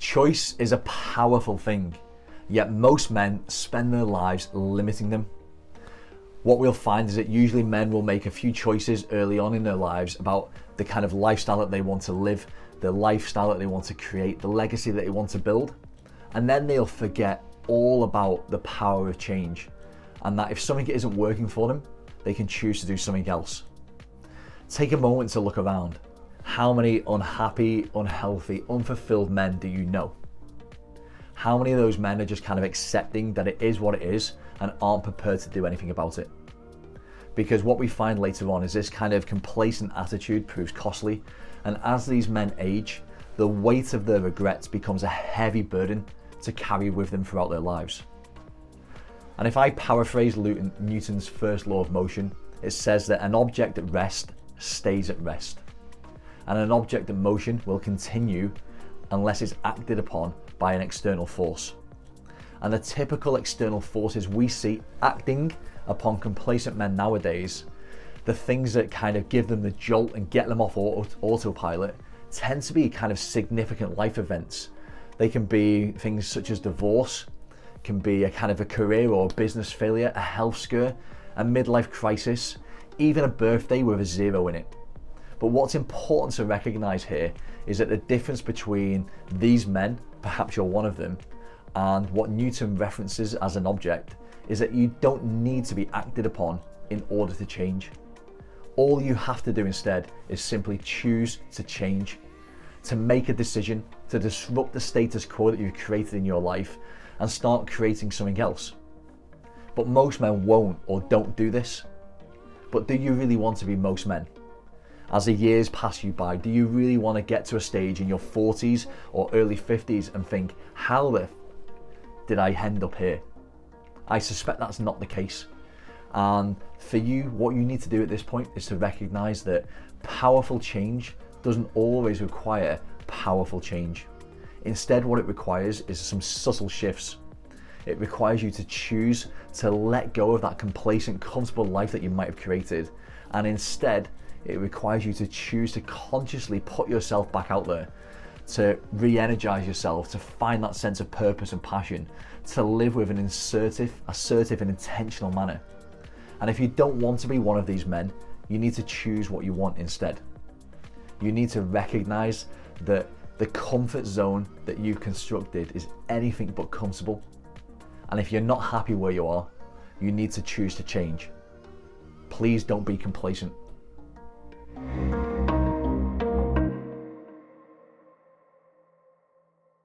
Choice is a powerful thing, yet most men spend their lives limiting them. What we'll find is that usually men will make a few choices early on in their lives about the kind of lifestyle that they want to live, the lifestyle that they want to create, the legacy that they want to build, and then they'll forget all about the power of change, and that if something isn't working for them, they can choose to do something else. Take a moment to look around. How many unhappy, unhealthy, unfulfilled men do you know? How many of those men are just kind of accepting that it is what it is and aren't prepared to do anything about it? Because what we find later on is this kind of complacent attitude proves costly, and as these men age, the weight of their regrets becomes a heavy burden to carry with them throughout their lives. And if I paraphrase Newton's first law of motion, it says that an object at rest stays at rest, and an object in motion will continue unless it's acted upon by an external force. And the typical external forces we see acting upon complacent men nowadays, the things that kind of give them the jolt and get them off autopilot, tend to be kind of significant life events. They can be things such as divorce, can be a kind of a career or business failure, a health scare, a midlife crisis, even a birthday with a 0 in it. But what's important to recognize here is that the difference between these men, perhaps you're one of them, and what Newton references as an object is that you don't need to be acted upon in order to change. All you have to do instead is simply choose to change, to make a decision, to disrupt the status quo that you've created in your life and start creating something else. But most men won't or don't do this. But do you really want to be most men? As the years pass you by, do you really want to get to a stage in your 40s or early 50s and think, how the did I end up here? I suspect that's not the case. And for you, what you need to do at this point is to recognize that powerful change doesn't always require powerful change. Instead, what it requires is some subtle shifts. It requires you to choose to let go of that complacent, comfortable life that you might have created. And instead, it requires you to choose to consciously put yourself back out there, to re-energize yourself, to find that sense of purpose and passion, to live with an assertive and intentional manner. And if you don't want to be one of these men, you need to choose what you want instead. You need to recognize that the comfort zone that you've constructed is anything but comfortable. And if you're not happy where you are, you need to choose to change. Please don't be complacent.